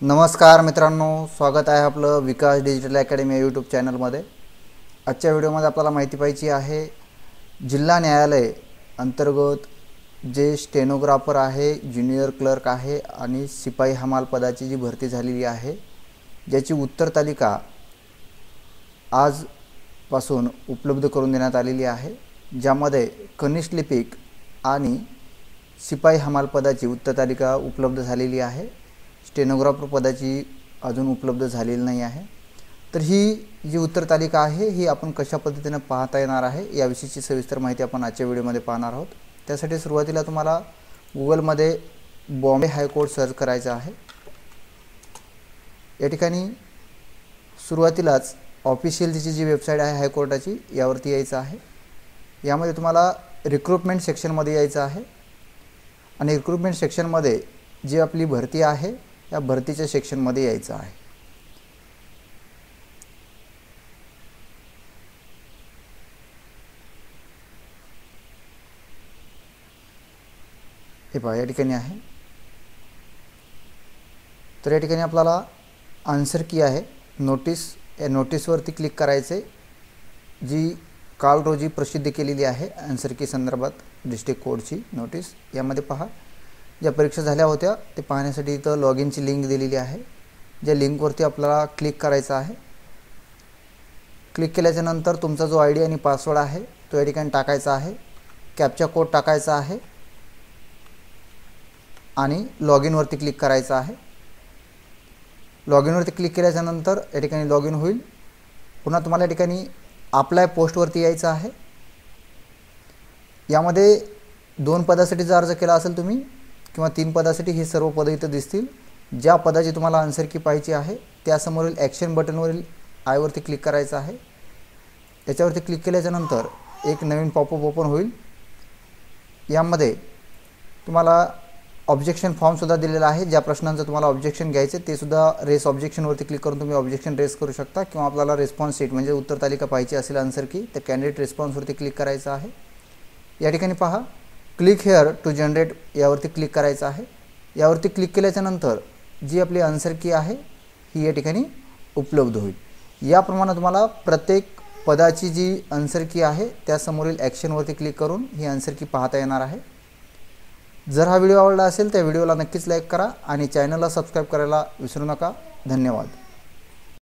नमस्कार मित्रांनो, स्वागत आहे आपलं विकास डिजिटल अकॅडमी या यूट्यूब चॅनलमध्ये। आजच्या व्हिडिओमध्ये आपल्याला माहिती पाहिजे आहे जिल्हा न्यायालय अंतर्गत जे स्टेनोग्राफर आहे, ज्युनियर क्लर्क आहे आणि सिपाई हमाल पदाची जी भरती झालेली आहे, ज्याची उत्तर तालिका आजपासून उपलब्ध करून देण्यात आलेली आहे, ज्यामध्ये कनिष्ठ लिपिक आणि सिपाई हमाल पदाची उत्तर तालिका उपलब्ध झालेली आहे। स्टेनोग्राफर पदाची अजून उपलब्ध झालेली नाही आहे। तर ही जी उत्तर तालिका आहे ही आपण कशा पद्धतीने पाहता येणार आहे याविषयीची सविस्तर माहिती आपण आजच्या व्हिडिओमध्ये पाहणार आहोत। त्यासाठी सुरुवातीला तुम्हाला गूगल मध्ये बॉम्बे हायकोर्ट सर्च करायचं आहे। या ठिकाणी सुरुवातीलाच ऑफिशियल जी वेबसाईट आहे हायकोर्टाची यावरती यायचं आहे। यामध्ये तुम्हाला रिक्रुटमेंट सेक्शनमध्ये यायचं आहे आणि रिक्रुटमेंट सेक्शनमध्ये जी आपली भरती आहे या भरतीच्या सेक्शनमध्ये यायचं आहे। हे पहा या ठिकाणी आहे। तर या ठिकाणी आपल्याला आन्सर की आहे नोटीस, या नोटीसवरती क्लिक करायचे, जी काल रोजी प्रसिद्ध केलेली आहे आन्सर की संदर्भात डिस्ट्रिक्ट कोर्टची नोटीस। यामध्ये पहा ज्या परीक्षा झाल्या होत्या ते पाहण्यासाठी इथं लॉग इनची लिंक दिलेली आहे। ज्या लिंकवरती आपल्याला क्लिक करायचं आहे। क्लिक केल्याच्या नंतर तुमचा जो आयडी आणि पासवर्ड आहे तो या ठिकाणी टाकायचा आहे, कॅप्चा कोड टाकायचा आहे आणि लॉग इनवरती क्लिक करायचं आहे। लॉग इनवरती क्लिक केल्याच्या नंतर या ठिकाणी लॉग इन होईल। पुन्हा तुम्हाला या ठिकाणी अप्लाय पोस्टवरती यायचं आहे। यामध्ये 2 पदासाठी जर अर्ज केला असेल तुम्ही किंवा 3 पदासाठी हे सर्व पदे इथं दिसतील। ज्या पदाची तुम्हाला आन्सर की पाहिजे आहे त्यासमोरील ॲक्शन बटनवरील आयवरती क्लिक करायचं आहे। याच्यावरती क्लिक केल्याच्या नंतर एक नवीन पॉपअप ओपन होईल। यामध्ये तुम्हाला ऑब्जेक्शन फॉर्म सुद्धा दिलेला आहे। ज्या प्रश्नांचं तुम्हाला ऑब्जेक्शन घ्यायचे ते सुद्धा रेस ऑब्जेक्शनवरती क्लिक करून तुम्ही ऑब्जेक्शन रेस करू शकता, किंवा आपल्याला रिस्पॉन्स शीट म्हणजे उत्तर तालिका पाहिजे असेल आन्सर की तर कॅन्डिडेट रिस्पॉन्सवरती क्लिक करायचं आहे। या ठिकाणी पहा क्लिक हेअर टू जनरेट यावरती क्लिक करायचं आहे। यावरती क्लिक केल्याच्या नंतर जी आपली आन्सर की आहे ही या ठिकाणी उपलब्ध होईल। याप्रमाणे तुम्हाला प्रत्येक पदाची जी आन्सर की आहे त्यासमोरील ॲक्शनवरती क्लिक करून ही आन्सर की पाहता येणार आहे। जर हा व्हिडिओ आवडला असेल तर व्हिडिओला नक्कीच लाईक करा आणि चॅनलला सबस्क्राईब करायला विसरू नका। धन्यवाद।